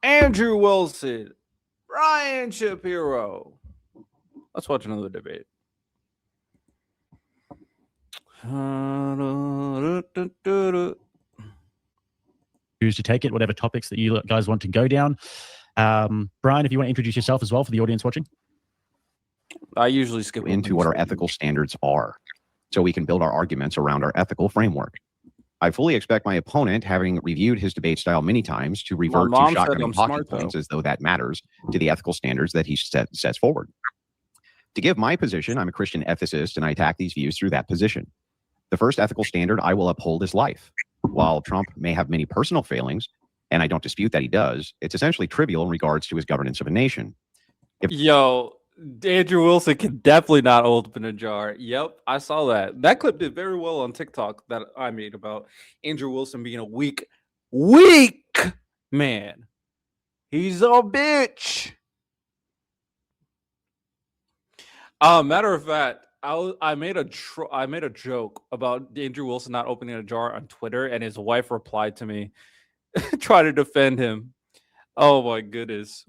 Andrew Wilson, Brian Shapiro. Let's watch another debate. Choose to take it, whatever topics that you guys want to go down. Brian, if you want to introduce yourself as well for the audience watching. I usually skip into what our ethical standards are, so we can build our arguments around our ethical framework. I fully expect my opponent, having reviewed his debate style many times, to revert to shotgun talking points as though that matters to the ethical standards that he sets forward. To give my position, I'm a Christian ethicist, and I attack these views through that position. The first ethical standard I will uphold is life. While Trump may have many personal failings, and I don't dispute that he does, it's essentially trivial in regards to his governance of a nation. Andrew Wilson can definitely not open a jar. Yep, I saw that. That clip did very well on TikTok that I made about Andrew Wilson being a weak man. He's a bitch. Matter of fact, I made a joke about Andrew Wilson not opening a jar on Twitter, and his wife replied to me, try to defend him. Oh my goodness.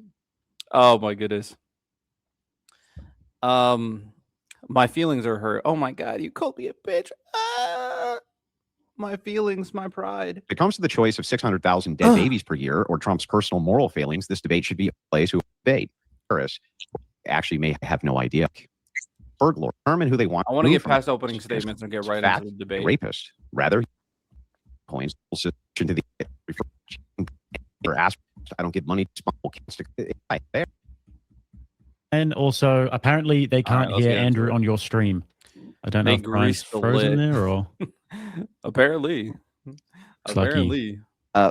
My feelings are hurt. Oh my God, you called me a bitch. My feelings, my pride. If it comes to the choice of 600,000 dead babies per year or Trump's personal moral failings, this debate should be a place who debate. Terrorists actually may have no idea. Burglar, determine who they want. I want to get past opening statements and get right into the debate. Rapist, rather, points to the I don't give money to. And also, apparently, they can't hear Andrew on your stream. I don't know if Brian's frozen there or. Apparently. Yeah,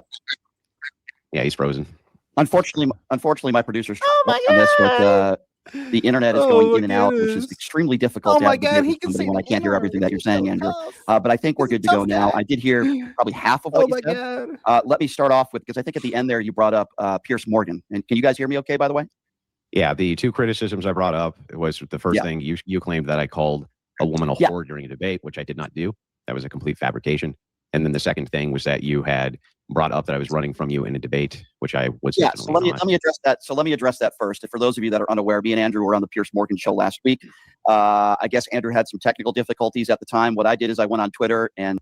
he's frozen. Unfortunately, my producer's on this, but the internet is going in and out, which is extremely difficult. Oh my God, he can say when I can't hear everything that you're saying, Andrew. But I think we're good to go now. I did hear probably half of what you said. Let me start off with, because I think at the end there you brought up Piers Morgan. And can you guys hear me okay, by the way? Yeah, the two criticisms I brought up was the first thing you claimed that I called a woman a whore during a debate, which I did not do. That was a complete fabrication. And then the second thing was that you had brought up that I was running from you in a debate, which I was. Yeah, so let me address that. So let me address that first. And for those of you that are unaware, me and Andrew were on the Piers Morgan show last week. I guess Andrew had some technical difficulties at the time. What I did is I went on Twitter and.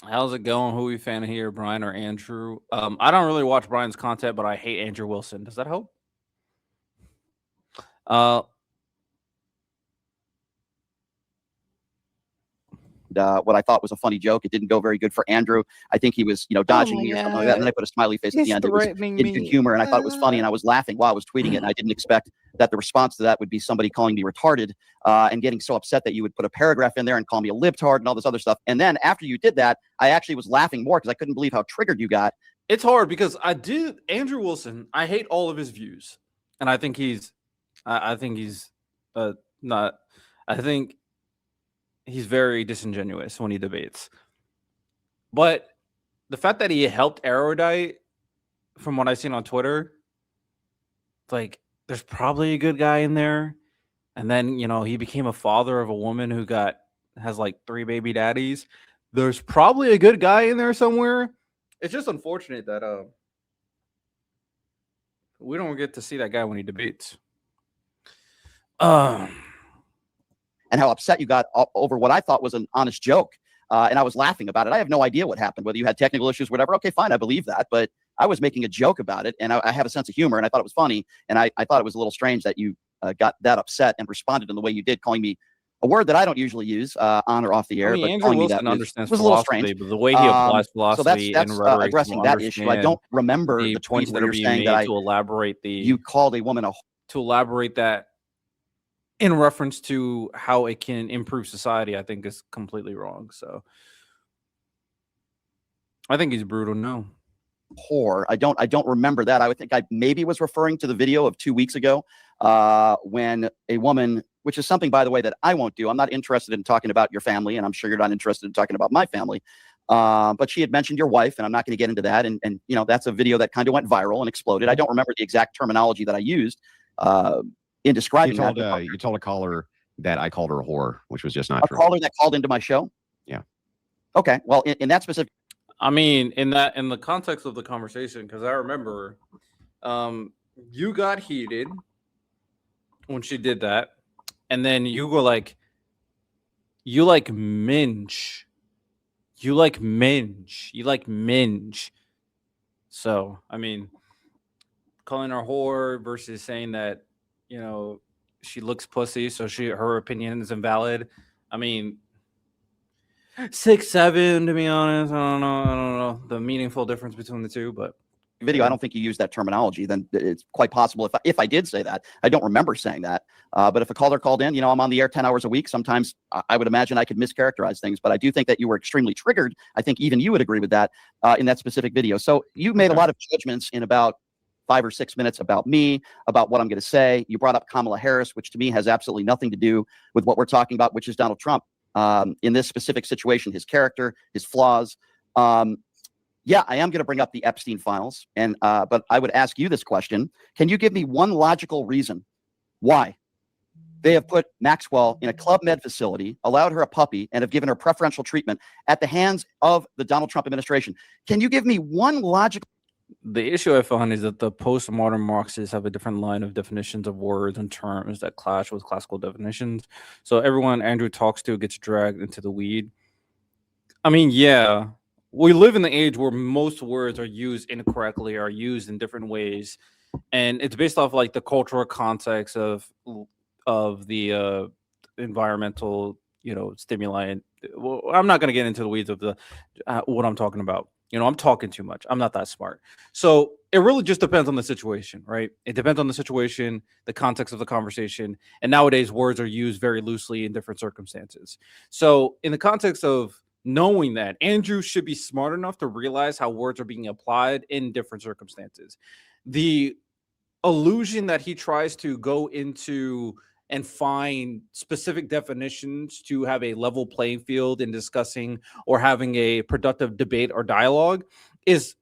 How's it going? Who are we fan of here, Brian or Andrew? I don't really watch Brian's content, but I hate Andrew Wilson. Does that help? What I thought was a funny joke. It didn't go very good for Andrew. I think he was, dodging me or something like that. And then I put a smiley face at the end. It was in good humor, and I thought it was funny, and I was laughing while I was tweeting it. And I didn't expect that the response to that would be somebody calling me retarded and getting so upset that you would put a paragraph in there and call me a libtard and all this other stuff. And then after you did that, I actually was laughing more because I couldn't believe how triggered you got. It's hard because Andrew Wilson, I hate all of his views, and I think he's very disingenuous when he debates. But the fact that he helped Erudite, from what I've seen on Twitter, like, there's probably a good guy in there. And then, he became a father of a woman who has like 3 baby daddies. There's probably a good guy in there somewhere. It's just unfortunate that we don't get to see that guy when he debates. And how upset you got over what I thought was an honest joke. And I was laughing about it. I have no idea what happened, whether you had technical issues, whatever. Okay, fine. I believe that. But I was making a joke about it, and I have a sense of humor, and I thought it was funny. And I thought it was a little strange that you got that upset and responded in the way you did, calling me a word that I don't usually use on or off the air. I mean, Andrew Wilson understands was a little strange. But the way he applies philosophy so that's and rhetoric, addressing that issue. I don't remember the points that are being made to elaborate you called a woman to elaborate that in reference to how it can improve society. I think is completely wrong. So I think he's brutal. No. Whore. I don't remember that. I would think I maybe was referring to the video of 2 weeks ago when a woman, which is something, by the way, that I won't do. I'm not interested in talking about your family, and I'm sure you're not interested in talking about my family. But she had mentioned your wife, and I'm not going to get into that. And that's a video that kind of went viral and exploded. I don't remember the exact terminology that I used in describing that. You told a caller that I called her a whore, which was just not true. A caller that called into my show? Yeah. Okay. Well, in that specific. I mean, in the context of the conversation, because I remember You got heated when she did that, and then you were like, you like minge. You like minge. You like minge. So, I mean, calling her whore versus saying that, you know, she looks pussy, so her opinion is invalid. I mean, 6'7", to be honest. I don't know the meaningful difference between the two, but video, I don't think you use that terminology. Then it's quite possible if I did say that. I don't remember saying that. But if a caller called in, you know, I'm on the air 10 hours a week. Sometimes I would imagine I could mischaracterize things, but I do think that you were extremely triggered. I think even you would agree with that in that specific video. So you made a lot of judgments in about 5 or 6 minutes about me, about what I'm going to say. You brought up Kamala Harris, which to me has absolutely nothing to do with what we're talking about, which is Donald Trump. In this specific situation, his character, his flaws. Yeah, I am going to bring up the Epstein files, and but I would ask you this question. Can you give me one logical reason why they have put Maxwell in a Club Med facility, allowed her a puppy, and have given her preferential treatment at the hands of the Donald Trump administration? Can you give me one logical... The issue I found is that the postmodern Marxists have a different line of definitions of words and terms that clash with classical definitions. So everyone Andrew talks to gets dragged into the weed. I mean, yeah, we live in the age where most words are used incorrectly, are used in different ways, and it's based off like the cultural context of the environmental, you know, stimuli. Well, I'm not going to get into the weeds of the what I'm talking about. You know, I'm talking too much. I'm not that smart. So it really just depends on the situation, right? It depends on the situation, the context of the conversation. And nowadays, words are used very loosely in different circumstances. So in the context of knowing that, Andrew should be smart enough to realize how words are being applied in different circumstances. The illusion that he tries to go into and find specific definitions to have a level playing field in discussing or having a productive debate or dialogue is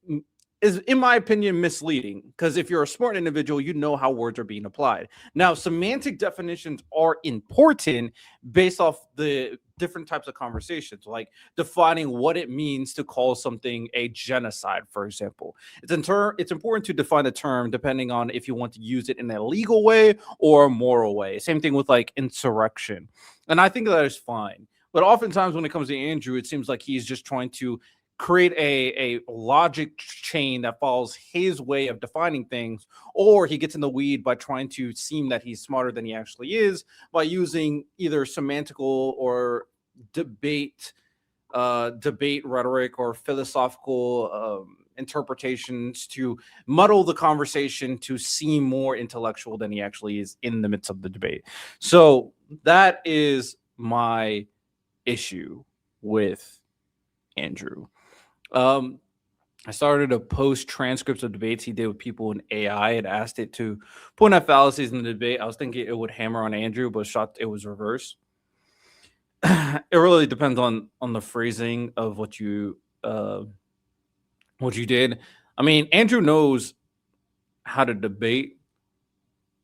in my opinion misleading, because if you're a smart individual, you know how words are being applied. Now, semantic definitions are important based off the different types of conversations, like defining what it means to call something a genocide, for example. It's important to define the term depending on if you want to use it in a legal way or a moral way. Same thing with like insurrection. And I think that is fine. But oftentimes when it comes to Andrew, it seems like he's just trying to create a logic chain that follows his way of defining things, or he gets in the weed by trying to seem that he's smarter than he actually is by using either semantical or debate rhetoric or philosophical interpretations to muddle the conversation to seem more intellectual than he actually is in the midst of the debate. So that is my issue with Andrew. I started to post transcripts of debates he did with people in AI and asked it to point out fallacies in the debate. I was thinking it would hammer on Andrew, but it was reverse. It really depends on the phrasing of what you did. I mean, Andrew knows how to debate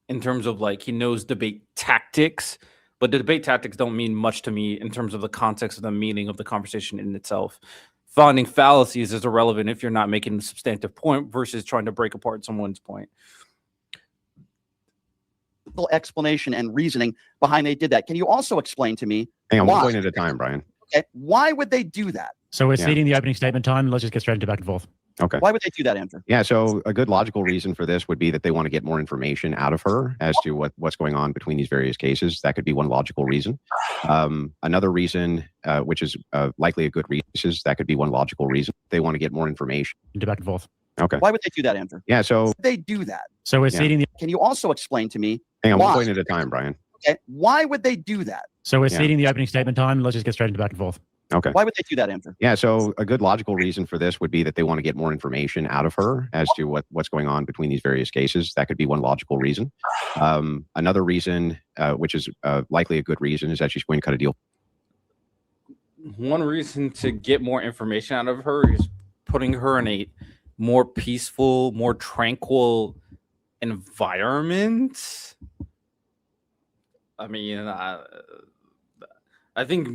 in terms of like he knows debate tactics, but the debate tactics don't mean much to me in terms of the context of the meaning of the conversation in itself. Finding fallacies is irrelevant if you're not making a substantive point versus trying to break apart someone's point. Explanation and reasoning behind they did that. Can you also explain to me? Hang on, one point at a time, Brian. Okay, why would they do that? So we're ceding the opening statement time. Let's just get straight into back and forth. Okay. Why would they do that, Andrew? Yeah, so a good logical reason for this would be that they want to get more information out of her as to what's going on between these various cases. That could be one logical reason. Another reason, which is likely a good reason, is that could be one logical reason. They want to get more information. Into back and forth. Okay. Why would they do that, Andrew? Yeah, so they do that. So we're ceding the... Can you also explain to me? Hang on, one point at a time, Brian. Okay, why would they do that? So we're ceding the opening statement time. Let's just get straight into back and forth. Okay. Why would they do that, Andrew? Yeah, so a good logical reason for this would be that they want to get more information out of her as to what's going on between these various cases. That could be one logical reason. Another reason, which is likely a good reason, is that she's going to cut a deal. One reason to get more information out of her is putting her in a more peaceful, more tranquil environment. I mean, I think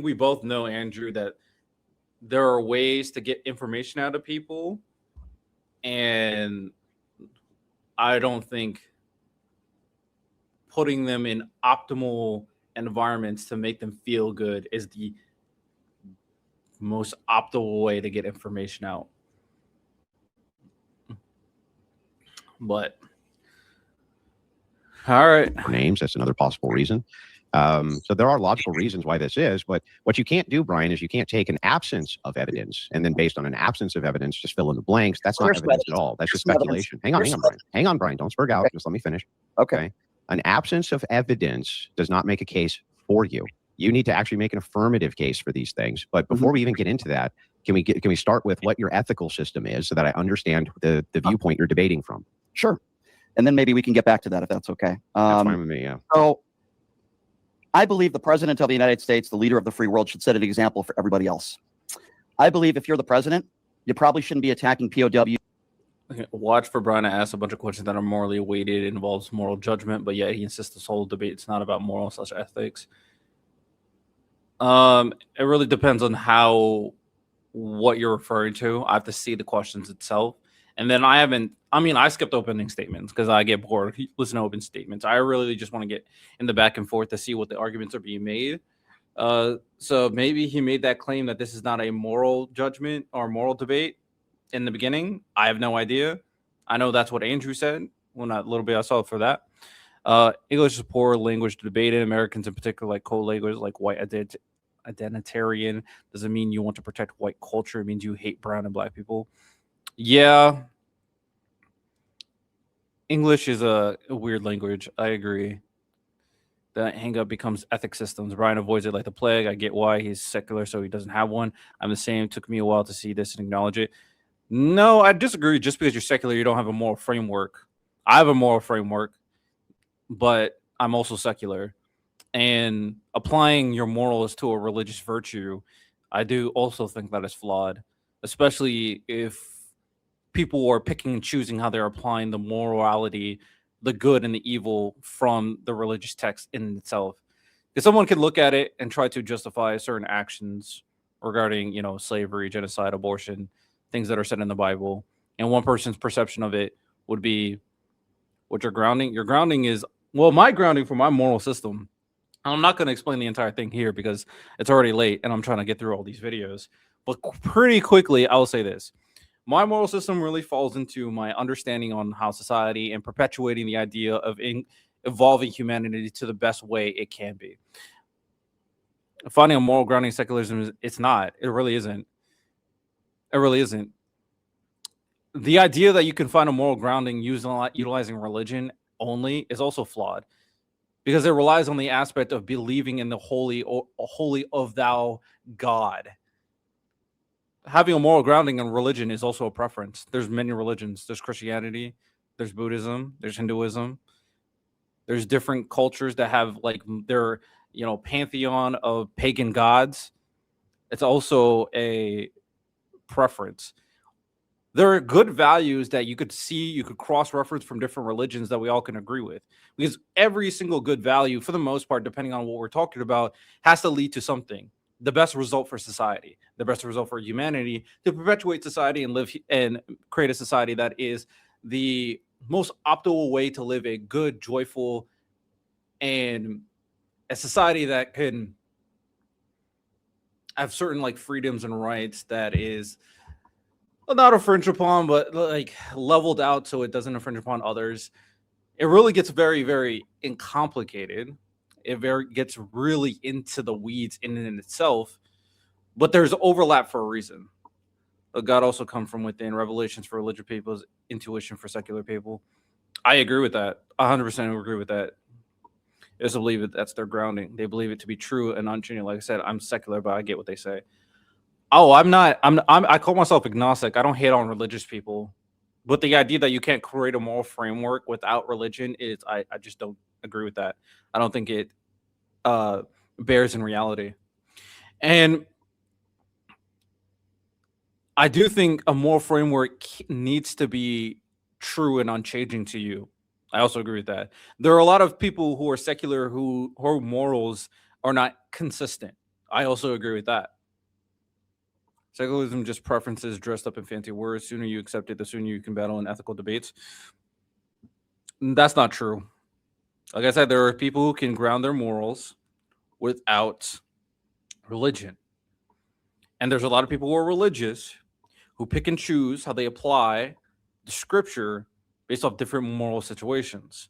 we both know, Andrew, that there are ways to get information out of people, and I don't think putting them in optimal environments to make them feel good is the most optimal way to get information out. But all right, names, that's another possible reason. So there are logical reasons why this is, but what you can't do, Brian, is you can't take an absence of evidence and then based on an absence of evidence, just fill in the blanks. That's not evidence at all. That's just speculation. Hang on, Brian. Hang on, Brian. Don't spurg out. Just let me finish. Okay. An absence of evidence does not make a case for you. You need to actually make an affirmative case for these things. But before we even get into that, can we start with what your ethical system is so that I understand the viewpoint you're debating from? Sure. And then maybe we can get back to that if that's okay. That's fine with me, yeah. So I believe the president of the United States, the leader of the free world, should set an example for everybody else. I believe if you're the president, you probably shouldn't be attacking POW. Okay, watch for Brian to ask a bunch of questions that are morally weighted, involves moral judgment, but yet he insists this whole debate it's not about moral/ethics. It really depends on what you're referring to. I have to see the questions itself. And then I skipped opening statements because I get bored. Listen to open statements. I really just want to get in the back and forth to see what the arguments are being made. So maybe he made that claim that this is not a moral judgment or moral debate in the beginning. I have no idea. I know that's what Andrew said. Well, not a little bit. I saw it for that. English is a poor language to debate in. Americans in particular like cold language, like white identitarian. Doesn't mean you want to protect white culture. It means you hate brown and black people. Yeah. English is a weird language. I agree. The hang-up becomes ethic systems. Brian avoids it like the plague. I get why he's secular, so he doesn't have one. I'm the same. It took me a while to see this and acknowledge it. No, I disagree. Just because you're secular, you don't have a moral framework. I have a moral framework, but I'm also secular. And applying your morals to a religious virtue, I do also think that is flawed, especially if people are picking and choosing how they're applying the morality, the good and the evil from the religious text in itself. Because someone can look at it and try to justify certain actions regarding, slavery, genocide, abortion, things that are said in the Bible. And one person's perception of it would be what your grounding. Your grounding is, my grounding for my moral system. I'm not going to explain the entire thing here because it's already late and I'm trying to get through all these videos. But pretty quickly, I'll say this. My moral system really falls into my understanding on how society and perpetuating the idea of evolving humanity to the best way it can be. Finding a moral grounding in secularism, it's not. It really isn't. It really isn't. The idea that you can find a moral grounding utilizing religion only is also flawed because it relies on the aspect of believing in the holy of thou God. Having a moral grounding in religion is also a preference. There's many religions. There's Christianity, there's Buddhism, there's Hinduism. There's different cultures that have like their, pantheon of pagan gods. It's also a preference. There are good values that you could cross-reference from different religions that we all can agree with. Because every single good value, for the most part, depending on what we're talking about, has to lead to something. The best result for society, the best result for humanity, to perpetuate society and live and create a society that is the most optimal way to live a good, joyful, and a society that can have certain like freedoms and rights that is not infringed upon, but like leveled out so it doesn't infringe upon others. It really gets very, very complicated. It gets really into the weeds in and itself, but there's overlap for a reason. God also comes from within. Revelations for religious people's intuition for secular people. I agree with that. 100% agree with that. They just believe it. That's their grounding. They believe it to be true and unchanging. Like I said, I'm secular, but I get what they say. Oh, I'm not. I call myself agnostic. I don't hate on religious people, but the idea that you can't create a moral framework without religion is, I just don't agree with that. I don't think it bears in reality. And I do think a moral framework needs to be true and unchanging to you. I also agree with that. There are a lot of people who are secular whose morals are not consistent. I also agree with that. Secularism just preferences dressed up in fancy words. Sooner you accept it, the sooner you can battle in ethical debates. That's not true. Like I said, there are people who can ground their morals without religion. And there's a lot of people who are religious who pick and choose how they apply the scripture based off different moral situations.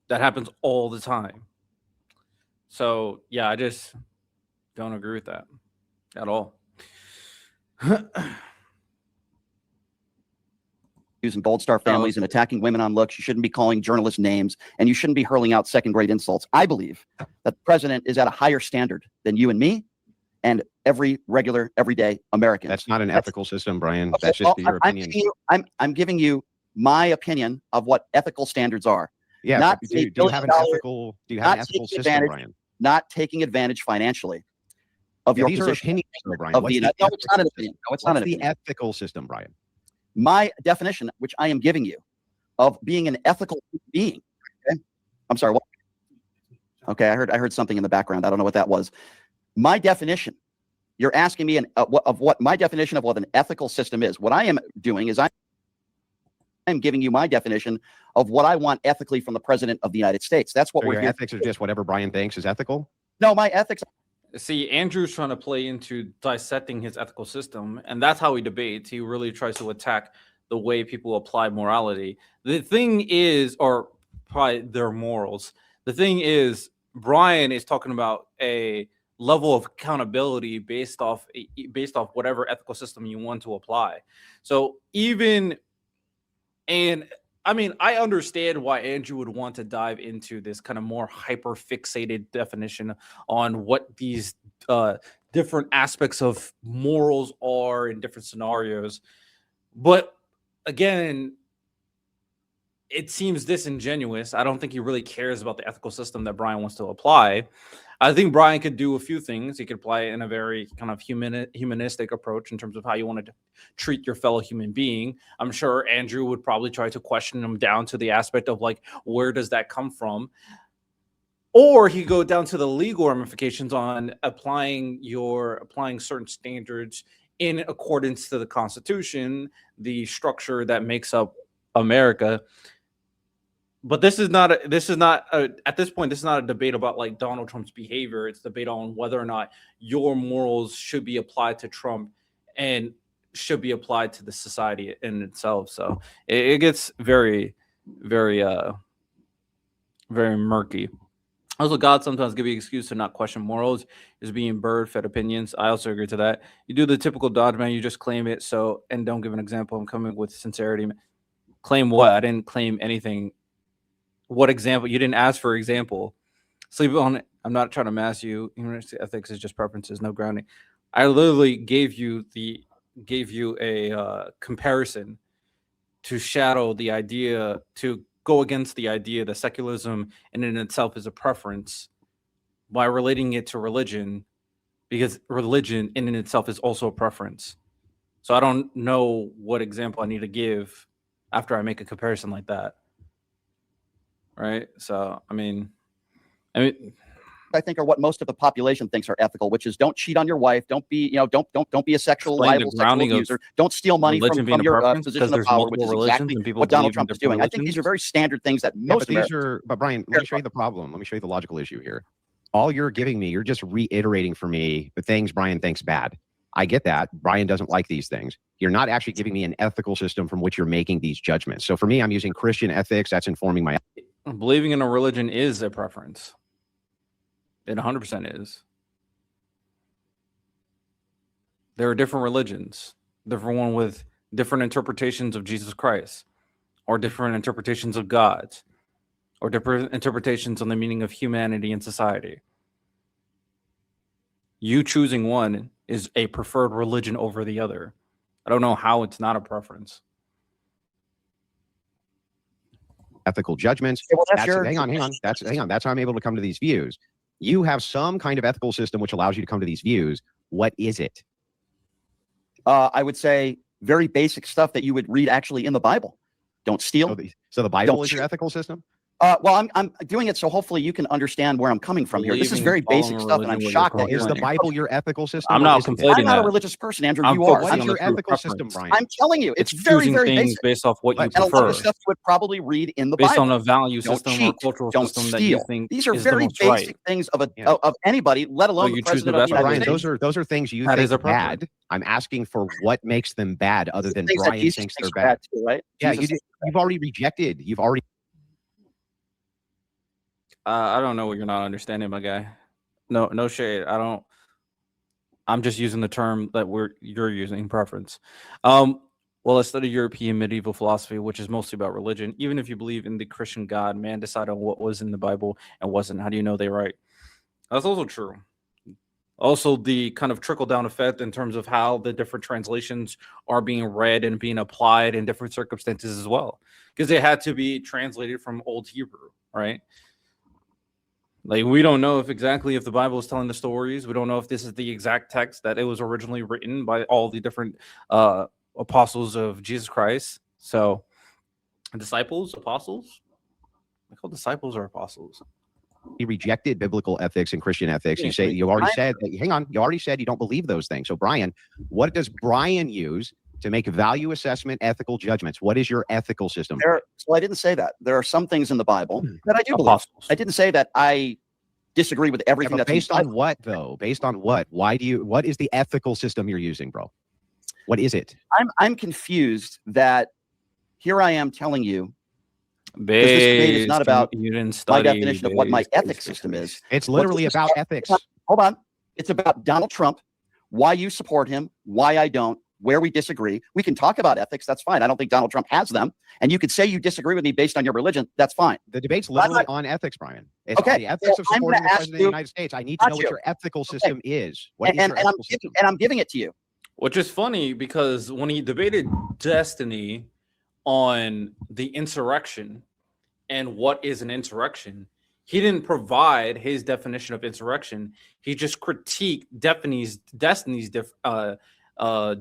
That happens all the time. So, yeah, I just don't agree with that at all. Using Gold Star families and attacking women on looks. You shouldn't be calling journalists names, and you shouldn't be hurling out second-grade insults. I believe that the president is at a higher standard than you and me and every regular, everyday American. That's not an ethical system, Brian. Okay, that's just your opinion. I'm giving you my opinion of what ethical standards are. Yeah, not do you have an ethical system, Brian? Not taking advantage financially of your position. Opinions, Brian. No, it's not an opinion. No, it's not an opinion. The ethical system, Brian. My definition, which I am giving you, of being an ethical being. Okay? I'm sorry. What? Okay, I heard something in the background. I don't know what that was. My definition. You're asking me what my definition of what an ethical system is. What I am doing is I'm giving you my definition of what I want ethically from the president of the United States. That's what your ethics are just whatever Brian thinks is ethical? No, my ethics. See, Andrew's trying to play into dissecting his ethical system, and that's how he debates. He really tries to attack the way people apply morality. The thing is, or probably their morals. The thing is, Brian is talking about a level of accountability based off whatever ethical system you want to apply. So I mean, I understand why Andrew would want to dive into this kind of more hyper fixated definition on what these different aspects of morals are in different scenarios. But again, it seems disingenuous. I don't think he really cares about the ethical system that Brian wants to apply. I think Brian could do a few things. He could apply it in a very kind of humanistic approach in terms of how you want to treat your fellow human being. I'm sure Andrew would probably try to question him down to the aspect of like, where does that come from? Or he go down to the legal ramifications on applying certain standards in accordance to the Constitution, the structure that makes up America. But this is not at this point, this is not a debate about like Donald Trump's behavior. It's a debate on whether or not your morals should be applied to Trump and should be applied to the society in itself. So it gets very, very, very murky. Also, God sometimes give you an excuse to not question morals is being bird-fed opinions. I also agree to that. You do the typical Dodge man, you just claim it. So, and don't give an example. I'm coming with sincerity. Claim what? I didn't claim anything. What example? You didn't ask for example. Sleep on it. I'm not trying to mask you. Ethics is just preferences, no grounding. I literally gave you a comparison to shadow the idea, to go against the idea that secularism in itself is a preference by relating it to religion, because religion in itself is also a preference. So I don't know what example I need to give after I make a comparison like that. Right. So, I mean, I think are what most of the population thinks are ethical, which is don't cheat on your wife, don't be a sexual liable sexual abuser, don't steal money from your position of power, which is exactly what Donald Trump is doing. I think these are very standard things that most Americans. But Brian, let me show you the problem. Let me show you the logical issue here. All you're giving me, you're just reiterating for me the things Brian thinks bad. I get that. Brian doesn't like these things. You're not actually giving me an ethical system from which you're making these judgments. So for me, I'm using Christian ethics. That's informing my. Believing in a religion is a preference. It 100% is. There are different religions, different one with different interpretations of Jesus Christ, or different interpretations of God, or different interpretations on the meaning of humanity and society. You choosing one is a preferred religion over the other. I don't know how it's not a preference. Ethical judgments. Yeah, well, hang on. That's how I'm able to come to these views. You have some kind of ethical system which allows you to come to these views. What is it? I would say very basic stuff that you would read actually in the Bible. Don't steal. So the Bible is your ethical system? Well, I'm doing it so hopefully you can understand where I'm coming from here. This is very basic stuff, and I'm shocked that is the Bible your ethical system. I'm not conflating. I'm not a religious person, Andrew. You are. What is your ethical system, Brian? I'm telling you, it's very, very basic. Based off what you and prefer. a lot of stuff you would probably read in the based Bible. on a value system cheat, or cultural don't system steal. that you think these are is very the basic right. things of anybody, let alone the president of the United States. Those are things you think are bad. I'm asking for what makes them bad, other than Brian thinks they're bad. Too, right? Yeah, you've already rejected. You've already. I don't know what you're not understanding, my guy. No shade. I don't. I'm just using the term that you're using, preference. Well, I study European medieval philosophy, which is mostly about religion. Even if you believe in the Christian God, man decided on what was in the Bible and wasn't. How do you know they're right? That's also true. Also, the kind of trickle-down effect in terms of how the different translations are being read and being applied in different circumstances as well, because they had to be translated from Old Hebrew, right? Like, we don't know if the Bible is telling the stories. We don't know if this is the exact text that it was originally written by all the different apostles of Jesus Christ. So, apostles? I call disciples or apostles. He rejected biblical ethics and Christian ethics. You already said you don't believe those things. So, Brian, what does Brian use to make value assessment, ethical judgments? What is your ethical system? So I didn't say that. There are some things in the Bible that I do believe. I didn't say that I disagree with everything that's based on what, though? Based on what? What is the ethical system you're using, bro? What is it? I'm confused that here I am telling you this debate is not about my definition of what my ethics system is. It's literally about ethics. Hold on. It's about Donald Trump, why you support him, why I don't, where we disagree. We can talk about ethics. That's fine. I don't think Donald Trump has them. And you could say you disagree with me based on your religion. That's fine. The debate's literally on ethics, Brian. It's on the ethics of supporting the president of the United States. I need to know what your ethical system is. And I'm giving it to you. Which is funny, because when he debated Destiny on the insurrection and what is an insurrection, he didn't provide his definition of insurrection. He just critiqued Destiny's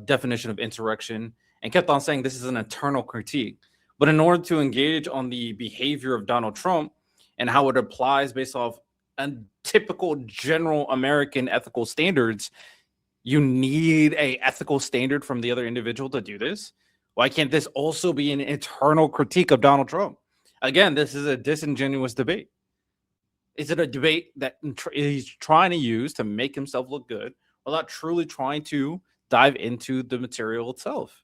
definition of insurrection and kept on saying this is an internal critique. But in order to engage on the behavior of Donald Trump and how it applies based off a typical general American ethical standards, you need a ethical standard from the other individual to do this. Why can't this also be an internal critique of Donald Trump? Again, this is a disingenuous debate. Is it a debate that he's trying to use to make himself look good without truly trying to dive into the material itself?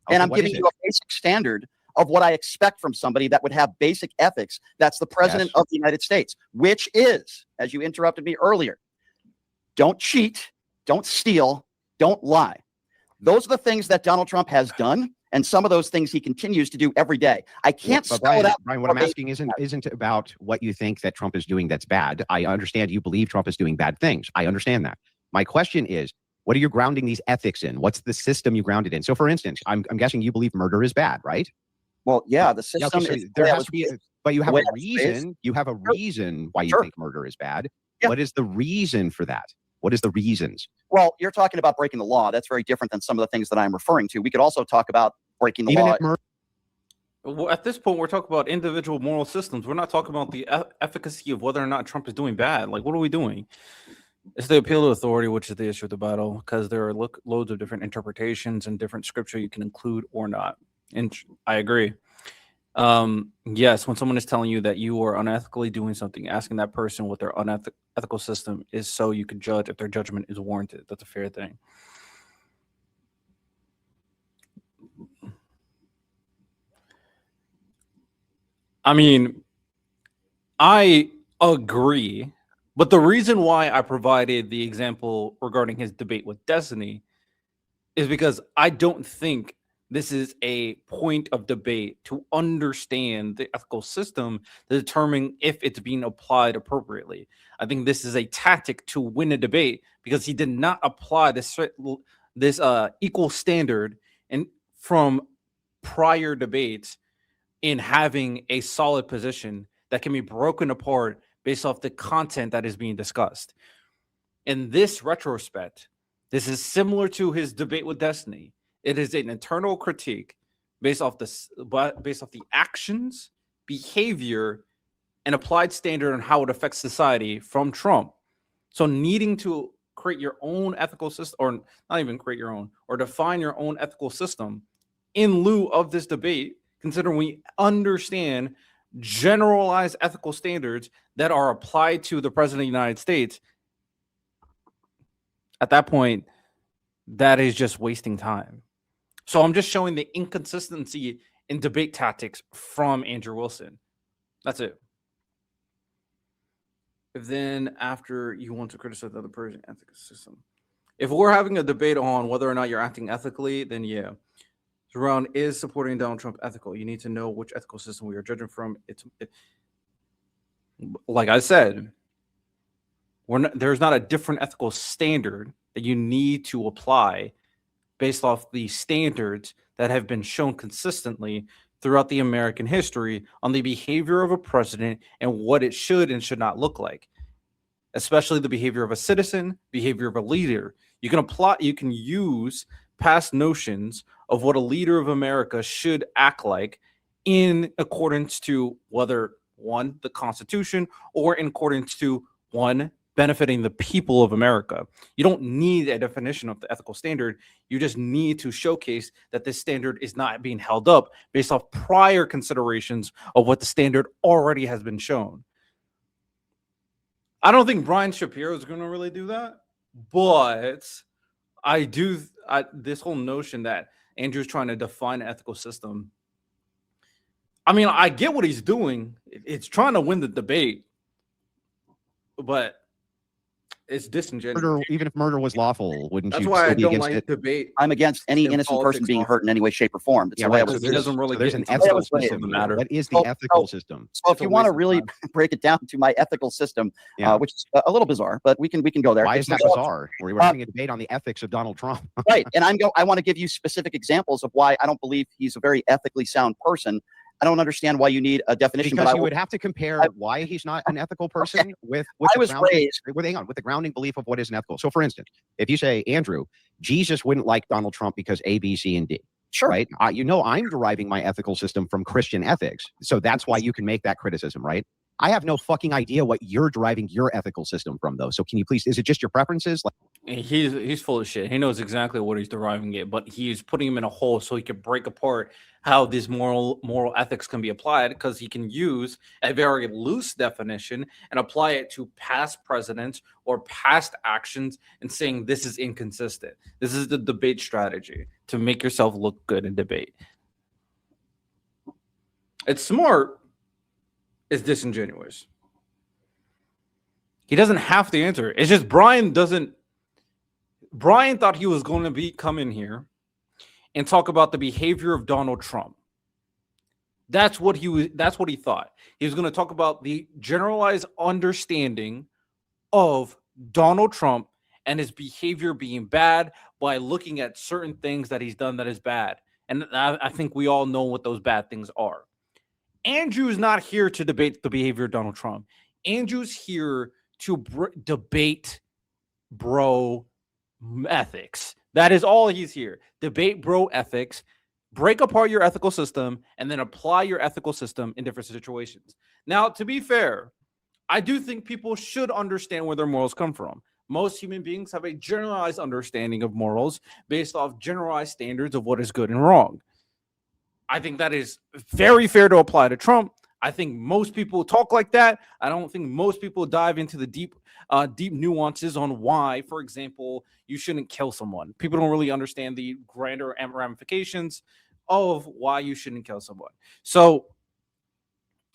And I'm giving you a basic standard of what I expect from somebody that would have basic ethics. That's the president of the United States, which is, as you interrupted me earlier, don't cheat, don't steal, don't lie. Those are the things that Donald Trump has done, and some of those things he continues to do every day. I can't spell it out. Brian, what I'm asking isn't about what you think that Trump is doing that's bad. I understand you believe Trump is doing bad things. I understand that. My question is, what are you grounding these ethics in? What's the system you ground it in? So, for instance, I'm guessing you believe murder is bad, right? Well, yeah, the system is. There has to be, but you have a reason. You have a reason why you think murder is bad. Yeah. What is the reason for that? What is the reasons? Well, you're talking about breaking the law. That's very different than some of the things that I'm referring to. We could also talk about breaking the law. Well, at this point, we're talking about individual moral systems. We're not talking about the efficacy of whether or not Trump is doing bad. Like, what are we doing? It's the appeal to authority, which is the issue of the battle, because there are loads of different interpretations and different scripture you can include or not. And I agree. Yes, when someone is telling you that you are unethically doing something, asking that person what their unethical system is so you can judge if their judgment is warranted. That's a fair thing. I mean, I agree, but the reason why I provided the example regarding his debate with Destiny is because I don't think this is a point of debate to understand the ethical system to determine if it's being applied appropriately. I think this is a tactic to win a debate because he did not apply this equal standard and from prior debates in having a solid position that can be broken apart based off the content that is being discussed. In this retrospect, this is similar to his debate with Destiny. It is an internal critique based off the actions behavior and applied standard on how it affects society from Trump. So needing to create your own ethical system, or not even create your own, or define your own ethical system in lieu of this debate, considering we understand generalized ethical standards that are applied to the president of the United States, at that point, that is just wasting time. So I'm just showing the inconsistency in debate tactics from Andrew Wilson. That's it. If then after you want to criticize the other person's ethical system, if we're having a debate on whether or not you're acting ethically, then yeah. Around is supporting Donald Trump ethical? You need to know which ethical system we are judging from. Like I said, there's not a different ethical standard that you need to apply based off the standards that have been shown consistently throughout the American history on the behavior of a president and what it should and should not look like, especially the behavior of a citizen, behavior of a leader. You can use past notions of what a leader of America should act like in accordance to whether, one, the Constitution, or in accordance to, one, benefiting the people of America. You don't need a definition of the ethical standard. You just need to showcase that this standard is not being held up based off prior considerations of what the standard already has been shown. I don't think Brian Shapiro is going to really do that, but this whole notion that Andrew's trying to define an ethical system. I mean, I get what he's doing. It's trying to win the debate, but it's disingenuous. Even if murder was lawful, wouldn't That's you why I still be don't against like it? debate. I'm against any innocent person being hurt in any way, shape, or form. That's the way I was. It doesn't really there's get an into ethical the system. matter. What is the ethical system? So if you want to really break it down to my ethical system, which is a little bizarre, but we can go there. Why is that bizarre? We're having a debate on the ethics of Donald Trump. Right, and I want to give you specific examples of why I don't believe he's a very ethically sound person. I don't understand why you need a definition. Because you would have to compare why he's not an ethical person with the grounding belief of what is an ethical. So, for instance, if you say, Andrew, Jesus wouldn't like Donald Trump because A, B, C, and D. Sure. Right? I'm deriving my ethical system from Christian ethics. So that's why you can make that criticism, right? I have no fucking idea what you're deriving your ethical system from, though. So can you please, is it just your preferences? He's full of shit. He knows exactly what he's deriving it, but he's putting him in a hole so he can break apart how these moral ethics can be applied, because he can use a very loose definition and apply it to past presidents or past actions and saying this is inconsistent. This is the debate strategy to make yourself look good in debate. It's smart. It's disingenuous. He doesn't have to answer. It's just Brian thought he was going to come in here and talk about the behavior of Donald Trump. That's what he thought. He was going to talk about the generalized understanding of Donald Trump and his behavior being bad by looking at certain things that he's done that is bad. And I think we all know what those bad things are. Andrew's not here to debate the behavior of Donald Trump. Andrew's here to debate bro ethics. That is all he's here. Debate bro ethics, break apart your ethical system, and then apply your ethical system in different situations. Now, to be fair, I do think people should understand where their morals come from. Most human beings have a generalized understanding of morals based off generalized standards of what is good and wrong. I think that is very fair to apply to Trump. I think most people talk like that. I don't think most people dive into the deep nuances on why, for example, you shouldn't kill someone. People don't really understand the grander ramifications of why you shouldn't kill someone. So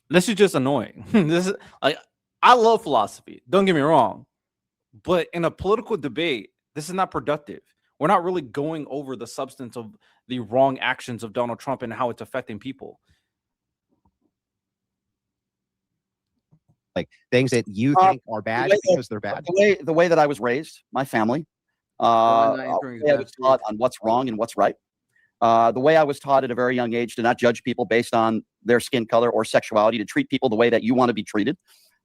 this is just annoying. This is like, I love philosophy. Don't get me wrong, but in a political debate, this is not productive. We're not really going over the substance of the wrong actions of Donald Trump and how it's affecting people. Like things that you think are bad because they're bad. The way that I was raised, my family, I was taught on what's wrong and what's right. The way I was taught at a very young age to not judge people based on their skin color or sexuality, to treat people the way that you want to be treated.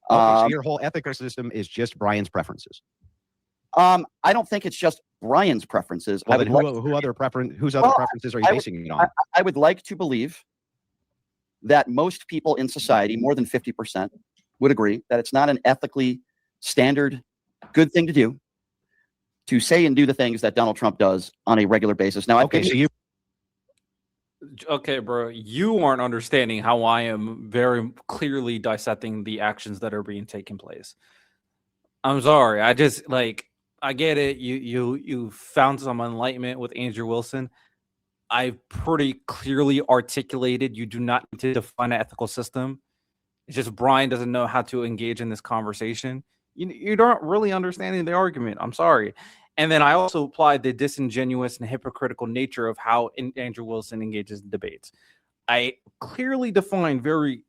So your whole ethical system is just Brian's preferences. I don't think it's just Brian's preferences. Well, whose other preferences are you basing it on? I would like to believe that most people in society, more than 50%, would agree that it's not an ethically standard good thing to do to say and do the things that Donald Trump does on a regular basis. Now, okay, bro, you aren't understanding how I am very clearly dissecting the actions that are being taken place. I'm sorry. I just I get it. You found some enlightenment with Andrew Wilson. I pretty clearly articulated you do not need to define an ethical system. It's just Brian doesn't know how to engage in this conversation. You don't really understanding the argument. I'm sorry. And then I also applied the disingenuous and hypocritical nature of how Andrew Wilson engages in debates. I clearly defined very,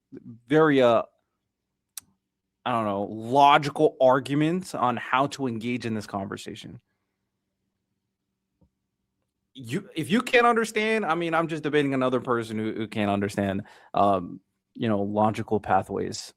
very I don't know, logical arguments on how to engage in this conversation. If you can't understand, I mean, I'm just debating another person who can't understand, logical pathways.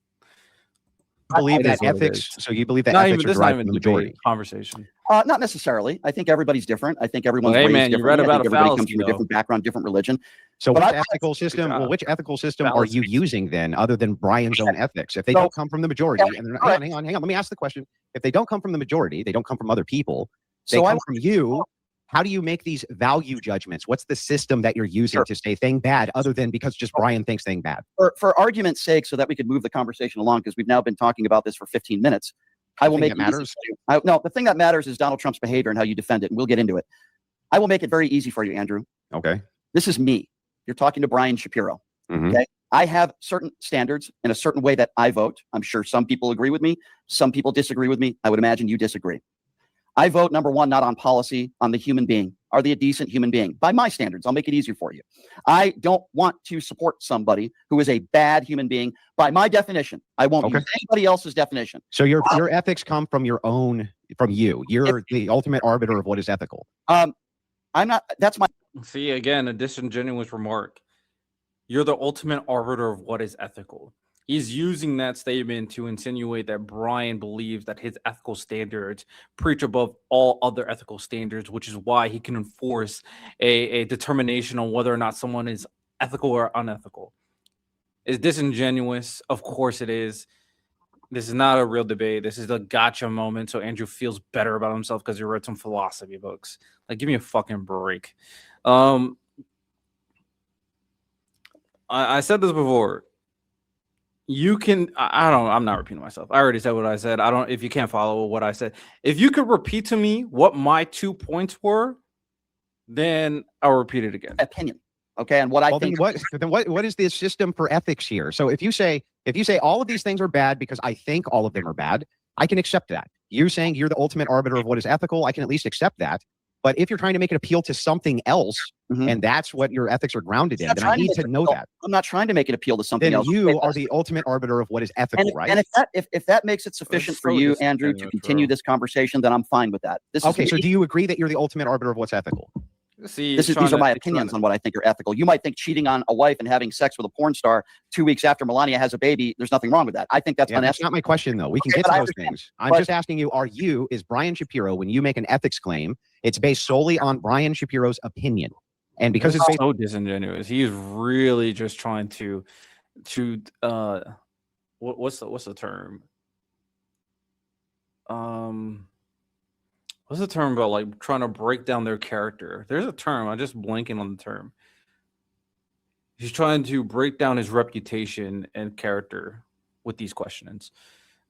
Believe that ethics. So you believe that ethics are derived from the majority conversation? Not necessarily. I think everybody's different. I think everyone's different. You read about everybody comes from a different background, different religion. So which ethical system? Well, which ethical system are you using then, other than Brian's own ethics? If they don't come from the majority, and hang on. Let me ask the question. If they don't come from the majority, they don't come from other people. They come from you. How do you make these value judgments? What's the system that you're using to say thing bad, other than because just Brian thinks thing bad? For argument's sake, so that we could move the conversation along, because we've now been talking about this for 15 minutes. I will make it matters. No, the thing that matters is Donald Trump's behavior and how you defend it, and we'll get into it. I will make it very easy for you, Andrew. Okay. This is me. You're talking to Brian Shapiro. Okay. I have certain standards in a certain way that I vote. I'm sure some people agree with me. Some people disagree with me. I would imagine you disagree. I vote, number one, not on policy, on the human being. Are they a decent human being? By my standards, I'll make it easier for you. I don't want to support somebody who is a bad human being by my definition. I won't use anybody else's definition. So your ethics come from from you. You're the ultimate arbiter of what is ethical. I'm not, that's my. See, again, a disingenuous remark. You're the ultimate arbiter of what is ethical. He's using that statement to insinuate that Brian believes that his ethical standards preach above all other ethical standards, which is why he can enforce a determination on whether or not someone is ethical or unethical. Is disingenuous? Of course it is. This is not a real debate. This is a gotcha moment, so Andrew feels better about himself because he read some philosophy books. Like, give me a fucking break. I said this before. You can, I'm not repeating myself. I already said what I said. If you can't follow what I said, if you could repeat to me what my 2 points were, then I'll repeat it again. Opinion. Okay. And what I think. Then what is the system for ethics here? So if you say all of these things are bad because I think all of them are bad, I can accept that. You're saying you're the ultimate arbiter of what is ethical. I can at least accept that. But if you're trying to make an appeal to something else, and that's what your ethics are grounded in, then I need to know that. I'm not trying to make an appeal to something else. Then you are the ultimate arbiter of what is ethical, right? And if that makes it sufficient for you, Andrew, to continue this conversation, then I'm fine with that. So do you agree that you're the ultimate arbiter of what's ethical? See, these are my opinions on what I think are ethical. You might think cheating on a wife and having sex with a porn star 2 weeks after Melania has a baby, there's nothing wrong with that. I think that's unethical. That's not my question, though. We can get to those things. I'm just asking you, is Brian Shapiro, when you make an ethics claim, it's based solely on Brian Shapiro's opinion? And because it's so disingenuous, he's really just trying to what's the term? What's the term about, like, trying to break down their character? There's a term. I'm just blanking on the term. He's trying to break down his reputation and character with these questions,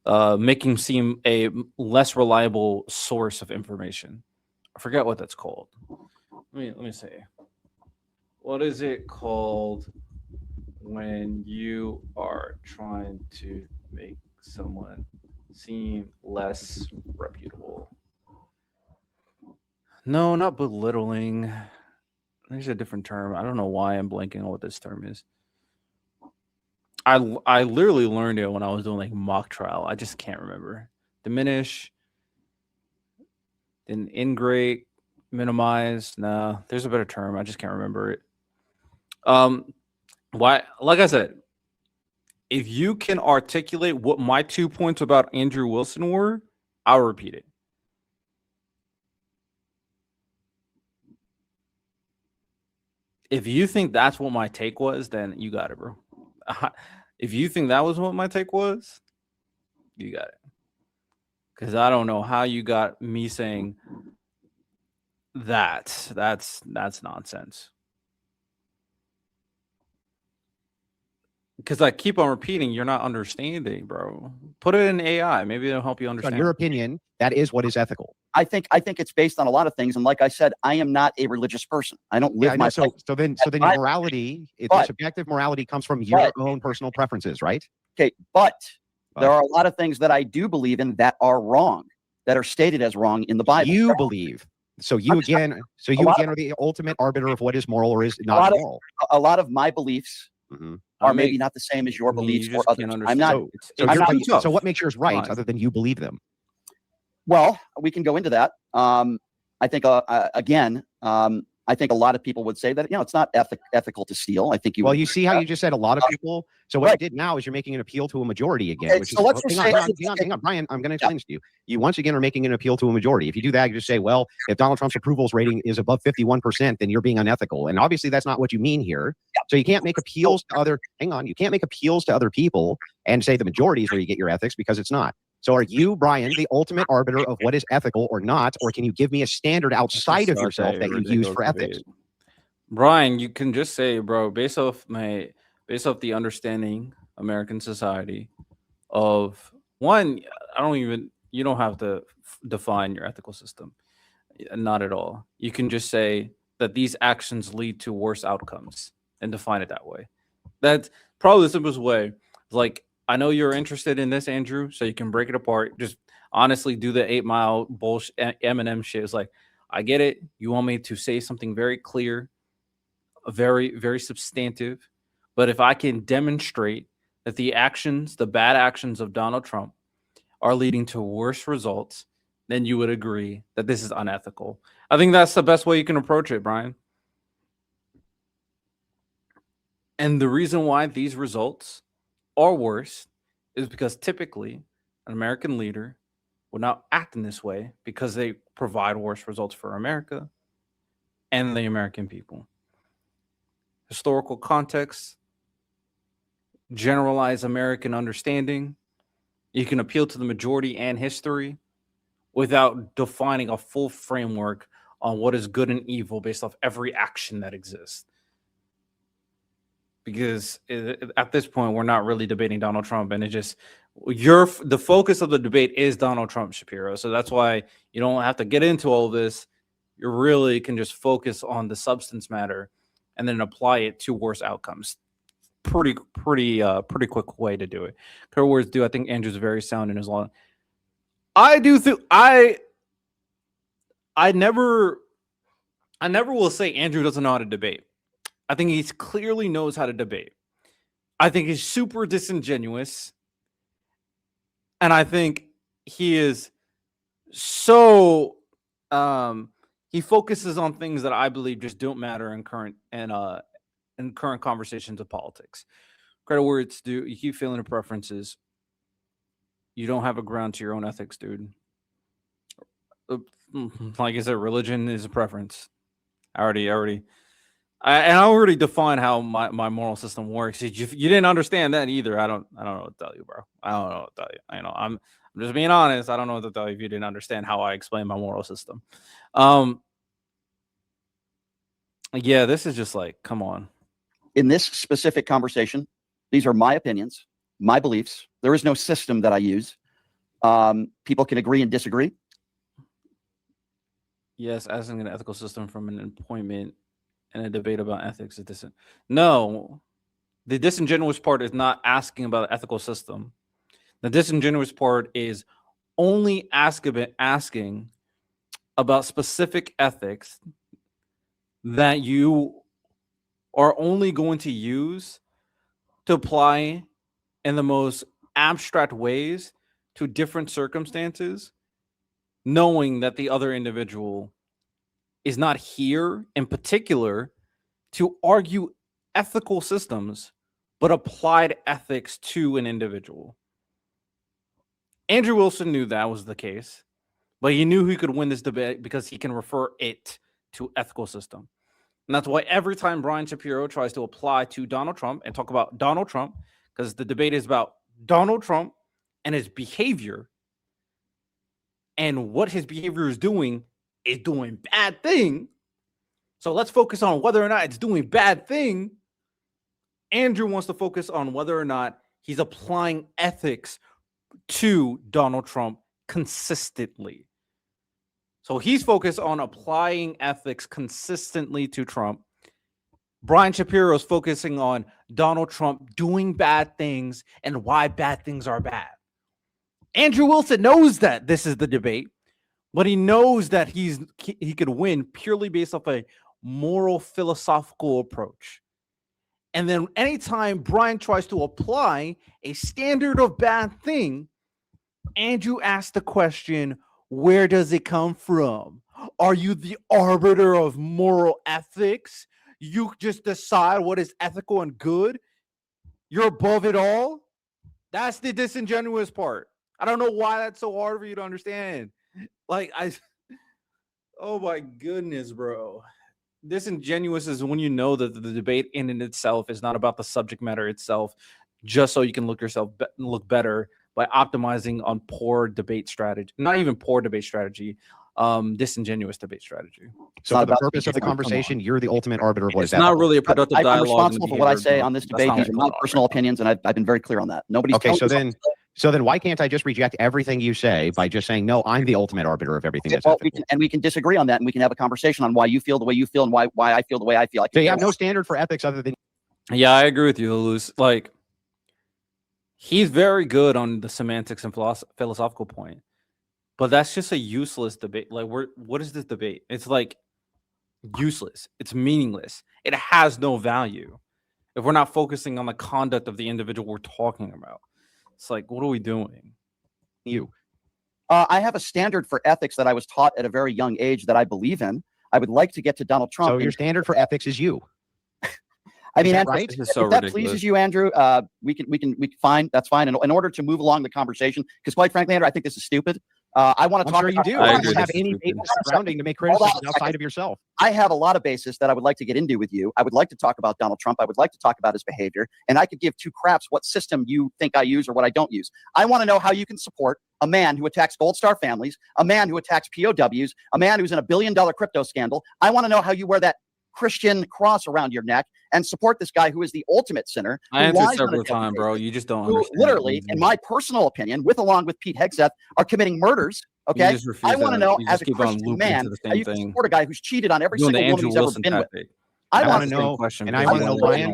make him seem a less reliable source of information. I forget what that's called. Let me say. What is it called when you are trying to make someone seem less reputable? No, not belittling. There's a different term. I don't know why I'm blanking on what this term is. I literally learned it when I was doing like mock trial. I just can't remember. Diminish, then ingrate, minimize. Nah, there's a better term. I just can't remember it. Why? Like I said, if you can articulate what my 2 points about Andrew Wilson were, I'll repeat it. If you think that's what my take was, then you got it, bro. If you think that was what my take was, you got it. Because I don't know how you got me saying that. That's nonsense. Because I keep on repeating, you're not understanding, bro. Put it in AI. Maybe it'll help you understand. In your opinion, that is what is ethical. I think it's based on a lot of things. And like I said, I am not a religious person. I don't live my life. So then your morality, the subjective morality comes from your own personal preferences, right? Okay, but there are a lot of things that I do believe in that are wrong, that are stated as wrong in the Bible. You believe. So you again are the ultimate arbiter of what is moral or is not moral. A lot of my beliefs are maybe not the same as your beliefs or others. I'm not. So what makes yours right other than you believe them? Well, we can go into that. I think again, I think a lot of people would say that it's not ethical to steal. I think you. Well, you see how you just said a lot of people. So what you did now is you're making an appeal to a majority again. Okay, which so let's just hang on, Brian. I'm going to explain this to you. You once again are making an appeal to a majority. If you do that, you just say, well, if Donald Trump's approvals rating is above 51%, then you're being unethical. And obviously, that's not what you mean here. Yeah. So you can't make appeals to other. Hang on, you can't make appeals to other people and say the majority is where you get your ethics because it's not. So are you, Brian, the ultimate arbiter of what is ethical or not? Or can you give me a standard outside of yourself that you use for ethics? Brian, you can just say, bro, based off the understanding American society of one, you don't have to define your ethical system. Not at all. You can just say that these actions lead to worse outcomes and define it that way. That's probably the simplest way. Like, I know you're interested in this, Andrew, so you can break it apart. Just honestly do the 8 Mile bullshit Eminem shit. It's like, I get it. You want me to say something very clear, very, very substantive. But if I can demonstrate that the bad actions of Donald Trump are leading to worse results, then you would agree that this is unethical. I think that's the best way you can approach it, Brian. And the reason why these results are worse is because typically an American leader would not act in this way because they provide worse results for America and the American people. Historical context, generalized American understanding. You can appeal to the majority and history without defining a full framework on what is good and evil based off every action that exists. Because at this point, we're not really debating Donald Trump, and the focus of the debate is Donald Trump, Shapiro. So that's why you don't have to get into all of this. You really can just focus on the substance matter and then apply it to worse outcomes. Pretty quick way to do it. Words do. I think Andrew's very sound in his law. I do think I never will say Andrew doesn't know how to debate. I think he clearly knows how to debate. I think he's super disingenuous. And I think he is so he focuses on things that I believe just don't matter in current conversations of politics. Credit where it's due. You keep feeling the preferences. You don't have a ground to your own ethics, dude. Like I said, religion is a preference. I already defined how my moral system works. You didn't understand that either. I don't know what to tell you, bro. I don't know what to tell you. I'm just being honest. I don't know what to tell you if you didn't understand how I explain my moral system. Yeah, this is just like, come on. In this specific conversation, these are my opinions, my beliefs. There is no system that I use. People can agree and disagree. Yes, asking an ethical system from an appointment and a debate about ethics. No, the disingenuous part is not asking about an ethical system. The disingenuous part is only asking about specific ethics that you are only going to use to apply in the most abstract ways to different circumstances, knowing that the other individual is not here in particular to argue ethical systems, but applied ethics to an individual. Andrew Wilson knew that was the case, but he knew he could win this debate because he can refer it to ethical system. And that's why every time Brian Shapiro tries to apply to Donald Trump and talk about Donald Trump, because the debate is about Donald Trump and his behavior, and what his behavior is doing bad thing. So let's focus on whether or not it's doing bad thing. Andrew wants to focus on whether or not he's applying ethics to Donald Trump consistently. So he's focused on applying ethics consistently to Trump. Brian Shapiro is focusing on Donald Trump doing bad things and why bad things are bad. Andrew Wilson knows that this is the debate, but he knows that he could win purely based off a moral philosophical approach. And then anytime Brian tries to apply a standard of bad thing, Andrew asks the question, where does it come from? Are you the arbiter of moral ethics? You just decide what is ethical and good? You're above it all? That's the disingenuous part. I don't know why that's so hard for you to understand. Oh my goodness, bro. Disingenuous is when you know that the debate in and itself is not about the subject matter itself, just so you can look better by optimizing on poor debate strategy. Not even poor debate strategy, disingenuous debate strategy. So for the purpose of the conversation, you're the ultimate arbiter of what is ethical. Not really a productive dialogue. I'm responsible for what I say on this debate. These are my personal opinions, and I've been very clear on that. Nobody's okay. So then why can't I just reject everything you say by just saying, no, I'm the ultimate arbiter of everything that's ethical? We can disagree on that, and we can have a conversation on why you feel the way you feel and why I feel the way I feel. So you have no standard for ethics other than... Yeah, I agree with you, Luz. Like, he's very good on the semantics and philosophical point, but that's just a useless debate. Like, what is this debate? It's like useless. It's meaningless. It has no value if we're not focusing on the conduct of the individual we're talking about. It's like, what are we doing? I have a standard for ethics that I was taught at a very young age that I believe in. I would like to get to Donald Trump. So your standard for ethics is you. I mean, Andrew, right? if that pleases you, Andrew, we can fine. That's fine. In order to move along the conversation, because quite frankly, Andrew, I think this is stupid. I want to talk. Sure you do. I don't have any basis surrounding to make criticism outside of yourself. I have a lot of basis that I would like to get into with you. I would like to talk about Donald Trump. I would like to talk about his behavior, and I could give two craps what system you think I use or what I don't use. I want to know how you can support a man who attacks Gold Star families, a man who attacks POWs, a man who's in $1 billion crypto scandal. I want to know how you wear that Christian cross around your neck and support this guy who is the ultimate sinner. I answered several times, bro. You just don't understand. Literally, in my personal opinion, along with Pete Hegseth, are committing murders. Okay, I want to know as a Christian man how you can support a guy who's cheated on every single woman he's ever been with. I want to know, and I want to know, Brian.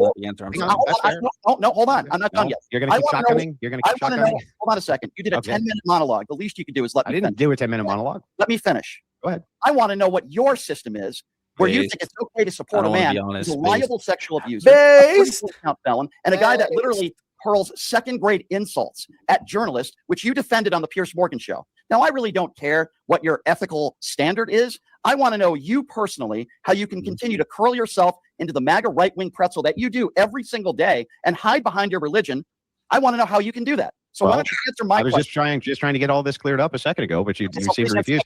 No, hold on. I'm not done yet. You're going to keep shotgunning? You're going to keep shotgunning? Hold on a second. You did a 10-minute monologue. The least you could do is let me finish. I didn't do a 10-minute monologue. Let me finish. Go ahead. I want to know what your system is, where you think it's okay to support a man who's a liable sexual abuser, a felon, and a guy that literally hurls second-grade insults at journalists, which you defended on the Piers Morgan show. Now, I really don't care what your ethical standard is. I want to know you personally, how you can continue to curl yourself into the MAGA right-wing pretzel that you do every single day and hide behind your religion. I want to know how you can do that. So why don't you answer my question? I was just trying to get all this cleared up a second ago, but you seem to refuse.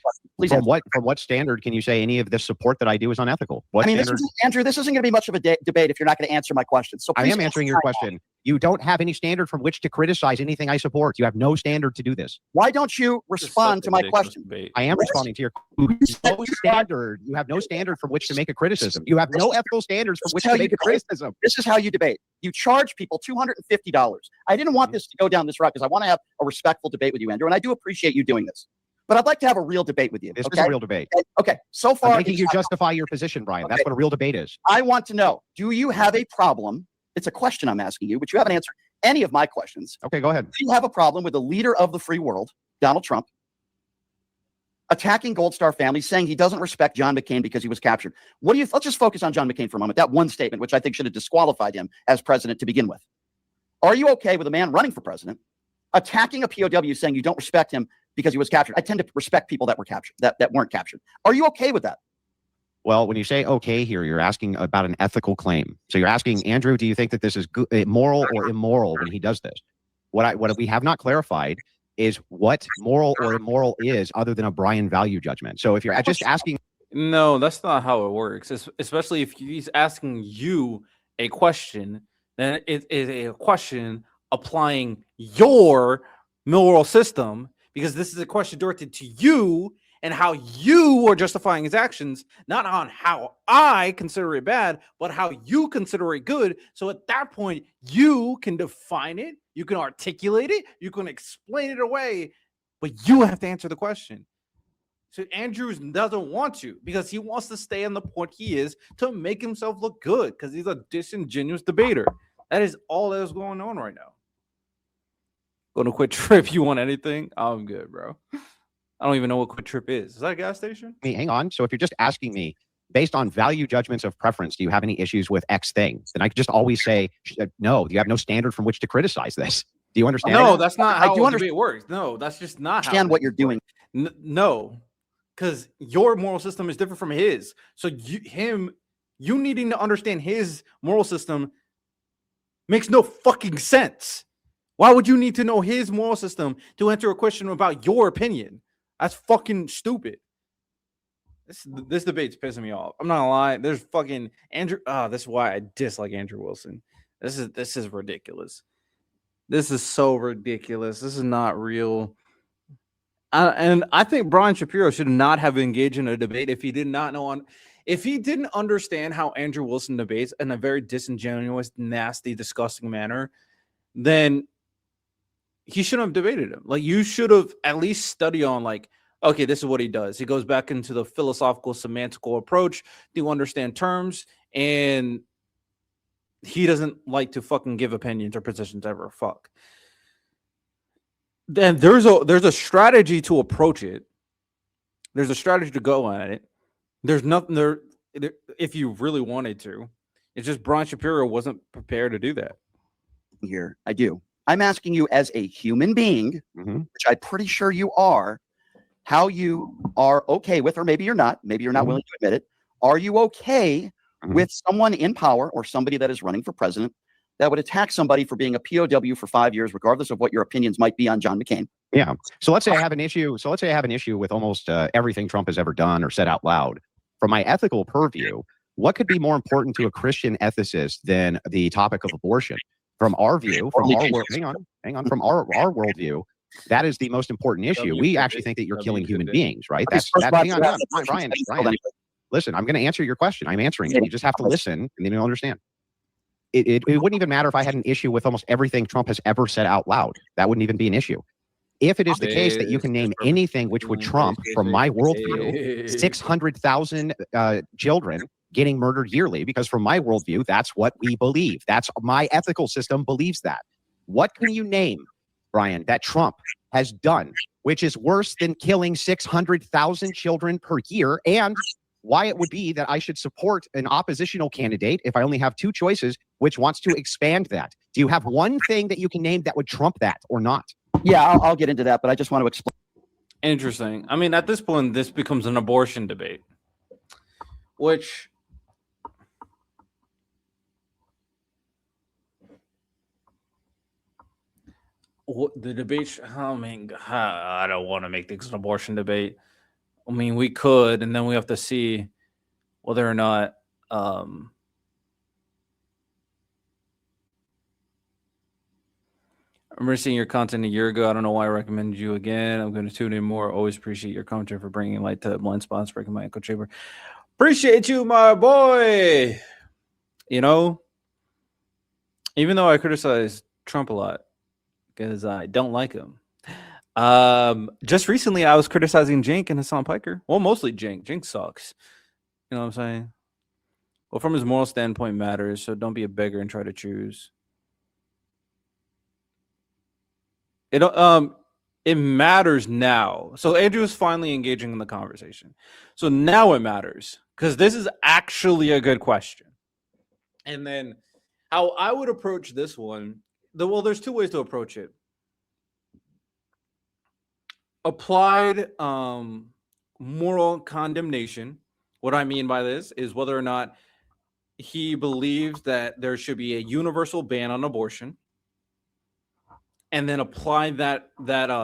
From what standard can you say any of this support that I do is unethical? Andrew, this isn't going to be much of a debate if you're not going to answer my question. So I am answering your question. You don't have any standard from which to criticize anything I support. You have no standard to do this. Why don't you respond to my question? I am responding to your no standard. You have no standard from which to make a criticism. You have no ethical standards from which to make a criticism. This is how you debate. You charge people $250. I didn't want this to go down this route because I want to have a respectful debate with you, Andrew, and I do appreciate you doing this. But I'd like to have a real debate with you. This is a real debate. Okay. So far, I'm making you justify your position, Brian. That's what a real debate is. I want to know, do you have a problem? It's a question I'm asking you, but you haven't answered any of my questions. Okay, go ahead. Do you have a problem with the leader of the free world, Donald Trump, attacking Gold Star families, saying he doesn't respect John McCain because he was captured? Let's just focus on John McCain for a moment. That one statement, which I think should have disqualified him as president to begin with. Are you okay with a man running for president attacking a POW, saying you don't respect him because he was captured? I tend to respect people that were captured, that weren't captured. Are you okay with that? Well, when you say okay here, you're asking about an ethical claim. So you're asking, Andrew, do you think that this is good, moral or immoral when he does this? What we have not clarified is what moral or immoral is other than a Brian value judgment. So if you're just asking... No, that's not how it works. Especially if he's asking you a question, then it is a question applying your moral system, because this is a question directed to you and how you are justifying his actions, not on how I consider it bad, but how you consider it good. So at that point, you can define it, you can articulate it, you can explain it away, but you have to answer the question. So Andrews doesn't want to, because he wants to stay on the point he is to make himself look good, because he's a disingenuous debater. That is all that is going on right now. Going to Quit Trip, you want anything? I'm good, bro. I don't even know what Quit Trip is. Is that a gas station? Hey, hang on. So if you're just asking me, based on value judgments of preference, do you have any issues with X thing? Then I could just always say, no, you have no standard from which to criticize this. Do you understand? No, that's not how the debate works. No, that's just not how what you're doing. No, because your moral system is different from his. So you needing to understand his moral system makes no fucking sense. Why would you need to know his moral system to answer a question about your opinion? That's fucking stupid. This debate's pissing me off. I'm not gonna lie. There's fucking Andrew. This is why I dislike Andrew Wilson. This is ridiculous. This is so ridiculous. This is not real. And I think Brian Shapiro should not have engaged in a debate if he did not know if he didn't understand how Andrew Wilson debates in a very disingenuous, nasty, disgusting manner. Then he shouldn't have debated him. Like, you should have at least studied on, like, okay, this is what he does. He goes back into the philosophical, semantical approach to understand terms, and he doesn't like to fucking give opinions or positions ever. Fuck. Then there's a strategy to approach it. There's a strategy to go at it. There's nothing there if you really wanted to. It's just Brian Shapiro wasn't prepared to do that. Here, I do. I'm asking you as a human being, which I'm pretty sure you are, how you are okay with, or maybe you're not willing to admit it. Are you okay with someone in power or somebody that is running for president that would attack somebody for being a POW for 5 years, regardless of what your opinions might be on John McCain? Yeah. So let's say I have an issue. So let's say I have an issue with almost everything Trump has ever done or said out loud. From my ethical purview, what could be more important to a Christian ethicist than the topic of abortion? From our view, from our world, hang on, from our worldview, that is the most important issue. We actually think that you're killing human beings, right? Hang on, Brian. Listen, I'm going to answer your question. I'm answering it. You just have to listen, and then you'll understand. It wouldn't even matter if I had an issue with almost everything Trump has ever said out loud. That wouldn't even be an issue. If it is the case that you can name anything which would trump, from my worldview, 600,000 children getting murdered yearly, because from my worldview, that's what we believe. That's my ethical system believes that. What can you name, Brian, that Trump has done, which is worse than killing 600,000 children per year, and why it would be that I should support an oppositional candidate if I only have two choices, which wants to expand that? Do you have one thing that you can name that would trump that or not? Yeah, I'll get into that, but I just want to explain. Interesting. I mean, at this point, this becomes an abortion debate, which the debate. I mean, I don't want to make this an abortion debate. I mean, we could, and then we have to see whether or not I remember seeing your content a year ago. I don't know why I recommended you again. I'm going to tune in more. Always appreciate your content for bringing light to blind spots, breaking my echo chamber. Appreciate you, my boy. You know, even though I criticize Trump a lot because I don't like him. Just recently, I was criticizing Jink and Hassan Piker. Well, mostly Jink. Jink sucks. You know what I'm saying? Well, from his moral standpoint matters, so don't be a beggar and try to choose. It matters now. So Andrew is finally engaging in the conversation. So now it matters, because this is actually a good question. And then how I would approach this one, well, there's two ways to approach it. Applied moral condemnation. What I mean by this is whether or not he believes that there should be a universal ban on abortion, and then apply that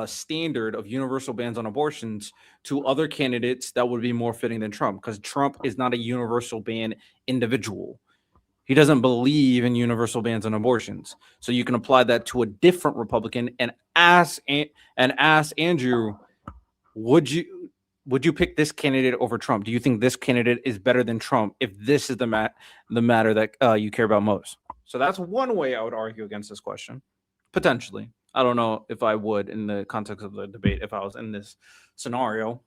standard of universal bans on abortions to other candidates that would be more fitting than Trump, because Trump is not a universal ban individual. He doesn't believe in universal bans on abortions. So you can apply that to a different Republican and ask Andrew, would you pick this candidate over Trump? Do you think this candidate is better than Trump if this is the matter that you care about most? So that's one way I would argue against this question. Potentially. I don't know if I would in the context of the debate if I was in this scenario.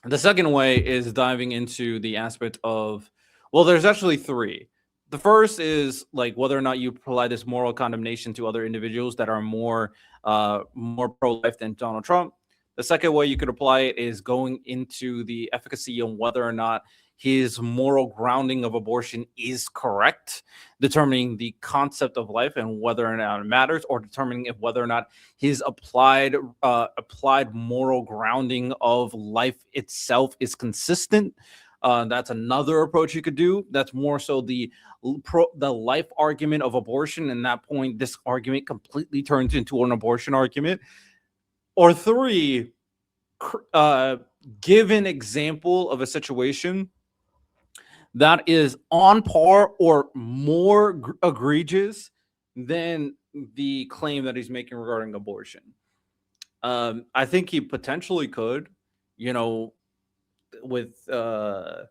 The second way is diving into the aspect of, well, there's actually three. The first is like whether or not you apply this moral condemnation to other individuals that are more pro-life than Donald Trump. The second way you could apply it is going into the efficacy on whether or not his moral grounding of abortion is correct, determining the concept of life and whether or not it matters, or determining if whether or not his applied moral grounding of life itself is consistent. That's another approach you could do. That's more so the life argument of abortion. And at that point, this argument completely turns into an abortion argument. Or three, give an example of a situation that is on par or more egregious than the claim that he's making regarding abortion. I think he potentially could, with the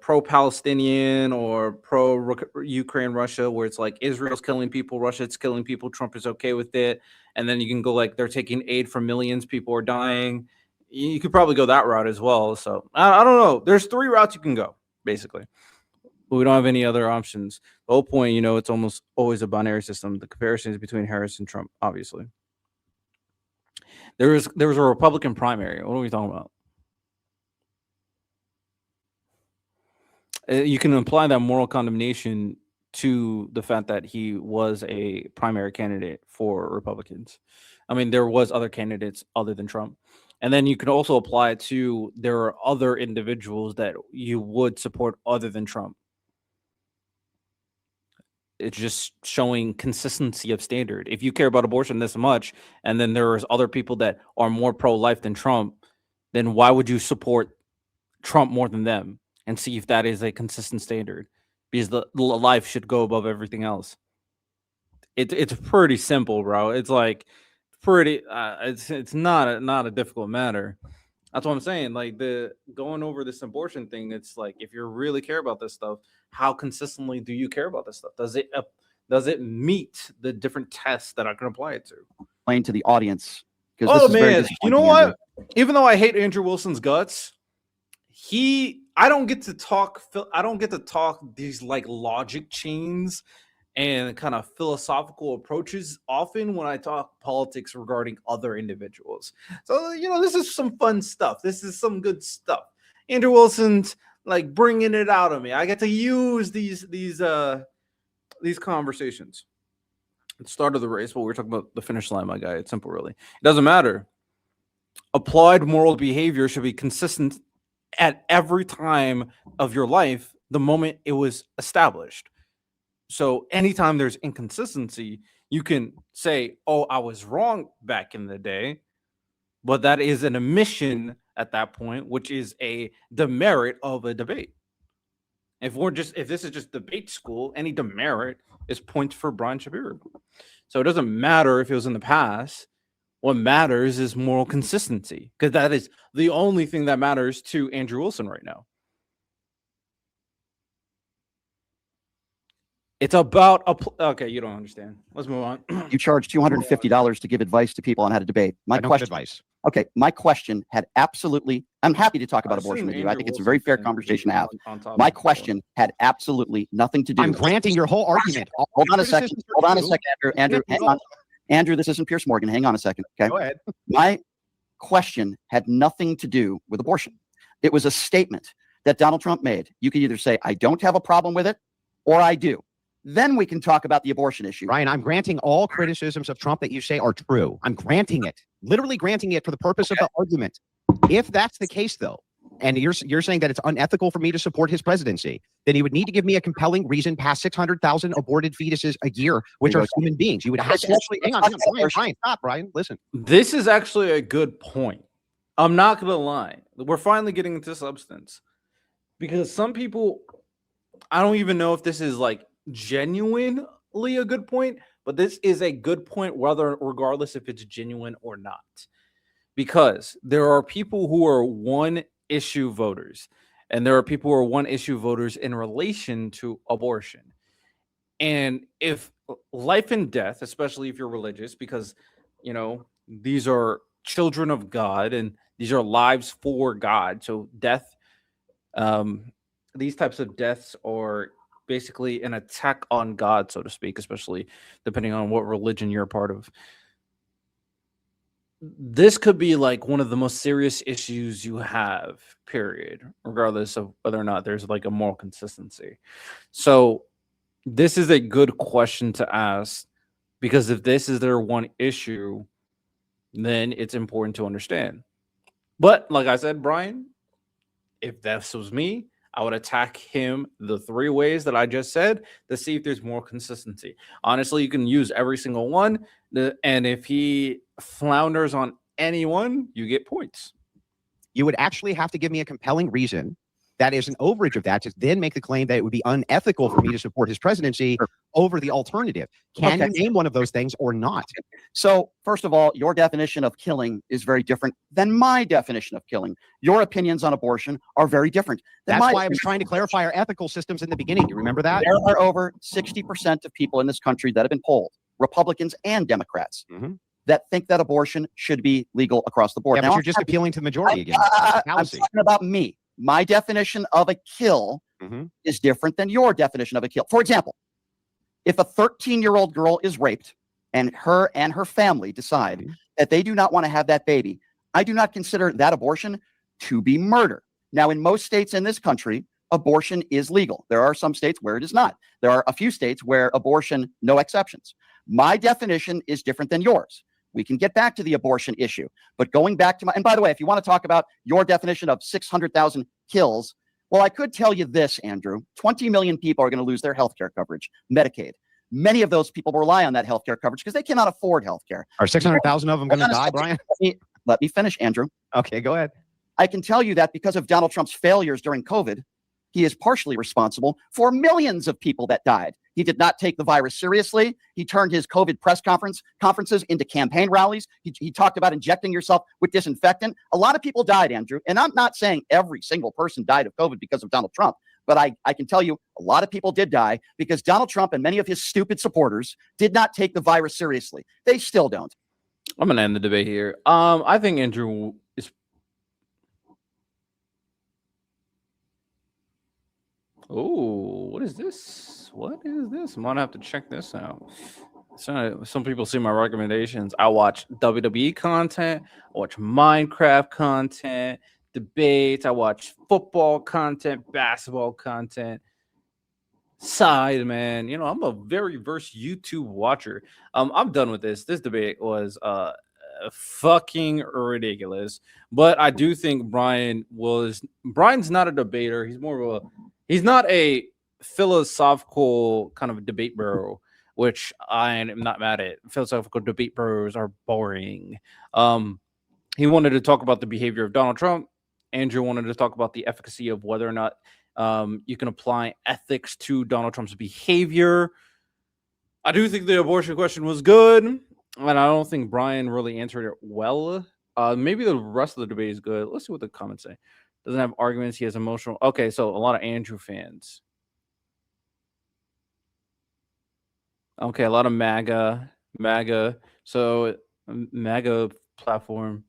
pro-Palestinian or pro-Ukraine Russia, where it's like Israel's killing people, Russia's killing people, Trump is okay with it. And then you can go like they're taking aid from millions, people are dying. You could probably go that route as well. So I don't know. There's three routes you can go, basically. But we don't have any other options. The whole point, it's almost always a binary system. The comparison is between Harris and Trump, obviously. There was a Republican primary. What are we talking about? You can apply that moral condemnation to the fact that he was a primary candidate for Republicans. I mean, there was other candidates other than Trump. And then you can also apply it to there are other individuals that you would support other than Trump. It's just showing consistency of standard. If you care about abortion this much, and then there's other people that are more pro-life than Trump, then why would you support Trump more than them? And see if that is a consistent standard, because the life should go above everything else. It's pretty simple, bro. It's like pretty. It's not a difficult matter. That's what I'm saying. Like going over this abortion thing. It's like if you really care about this stuff, how consistently do you care about this stuff? Does it meet the different tests that I can apply it to? Explain to the audience. Oh man, you know what? Even though I hate Andrew Wilson's guts, I don't get to talk these like logic chains and kind of philosophical approaches often when I talk politics regarding other individuals. So, this is some fun stuff. This is some good stuff. Andrew Wilson's like bringing it out of me. I get to use these conversations. At the start of the race, but we're talking about the finish line, my guy. It's simple, really. It doesn't matter. Applied moral behavior should be consistent at every time of your life, the moment it was established. So anytime there's inconsistency, you can say, oh, I was wrong back in the day, but that is an admission at that point, which is a demerit of a debate. If this is just debate school, any demerit is points for Brian Shapiro. So it doesn't matter if it was in the past. What matters is moral consistency, because that is the only thing that matters to Andrew Wilson right now. It's about okay, you don't understand. Let's move on. You charge $250 to give advice to people on how to debate. My question had absolutely. I'm happy to talk about abortion with you. I think it's a very fair conversation to have. My question had absolutely nothing to do. I'm granting your whole argument. Hold on a second, Andrew. Hang on. Andrew, this isn't Pierce Morgan. Hang on a second. Okay. Go ahead. My question had nothing to do with abortion. It was a statement that Donald Trump made. You could either say, I don't have a problem with it, or I do. Then we can talk about the abortion issue. Ryan, I'm granting all criticisms of Trump that you say are true. I'm granting it, literally granting it for the purpose of the argument. If that's the case, though, and you're saying that it's unethical for me to support his presidency, then you would need to give me a compelling reason past 600,000 aborted fetuses a year, which are human beings. You would have to actually, hang on, Brian, stop, Brian, listen. This is actually a good point. I'm not going to lie. We're finally getting into substance. Because some people, I don't even know if this is like genuinely a good point, but this is a good point regardless if it's genuine or not. Because there are people who are one-issue voters, and there are people who are one-issue voters in relation to abortion. And if life and death, especially if you're religious, because, you know, these are children of God and these are lives for God. So death, these types of deaths are basically an attack on God, so to speak, especially depending on what religion you're a part of. This could be like one of the most serious issues you have, period, regardless of whether or not there's like a moral consistency. So this is a good question to ask, because if this is their one issue, then it's important to understand. But like I said, Brian, if this was me, I would attack him the 3 ways that I just said to see if there's more consistency. Honestly, you can use every single one. And if he flounders on any one, you get points. You would actually have to give me a compelling reason that is an overage of that to then make the claim that it would be unethical for me to support his presidency over the alternative. Can you name one of those things or not? So, first of all, your definition of killing is very different than my definition of killing. Your opinions on abortion are very different. That's why I was trying to clarify our ethical systems in the beginning. You remember that? There are over 60% of people in this country that have been polled, Republicans and Democrats, that think that abortion should be legal across the board. Yeah, but you're just appealing to the majority again. I'm talking about me. My definition of a kill is different than your definition of a kill. For example, if a 13-year-old girl is raped and her family decide that they do not want to have that baby, I do not consider that abortion to be murder. Now, in most states in this country, abortion is legal. There are some states where it is not. There are a few states where abortion, no exceptions. My definition is different than yours. We can get back to the abortion issue. But going back to and by the way, if you want to talk about your definition of 600,000 kills, well, I could tell you this, Andrew. 20 million people are going to lose their healthcare coverage, Medicaid. Many of those people rely on that healthcare coverage because they cannot afford healthcare. Are 600,000 of them going to die, Brian? Let me finish, Andrew. Okay, go ahead. I can tell you that because of Donald Trump's failures during COVID, he is partially responsible for millions of people that died. He did not take the virus seriously. He turned his COVID press conferences into campaign rallies. He talked about injecting yourself with disinfectant. A lot of people died, Andrew. And I'm not saying every single person died of COVID because of Donald Trump. But I can tell you a lot of people did die because Donald Trump and many of his stupid supporters did not take the virus seriously. They still don't. I'm going to end the debate here. I think Andrew is... Oh, what is this? What is this? I'm going to have to check this out. Some people see my recommendations. I watch WWE content. I watch Minecraft content, debates. I watch football content, basketball content. Side, man. You know, I'm a very versed YouTube watcher. I'm done with this. This debate was fucking ridiculous. But I do think Brian's not a debater. He's not a philosophical kind of debate bro, which I am not mad at. Philosophical debate bros are boring. He wanted to talk about the behavior of Donald Trump. Andrew wanted to talk about the efficacy of whether or not you can apply ethics to Donald Trump's behavior. I do think the abortion question was good, and I don't think Brian really answered it well. Maybe the rest of the debate is good. Let's see what the comments say. Doesn't have arguments. He has emotional. Okay, so a lot of Andrew fans. Okay, a lot of MAGA. So MAGA platform.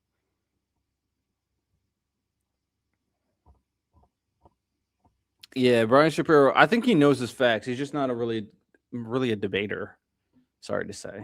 Yeah, Brian Shapiro. I think he knows his facts. He's just not a really a debater. Sorry to say.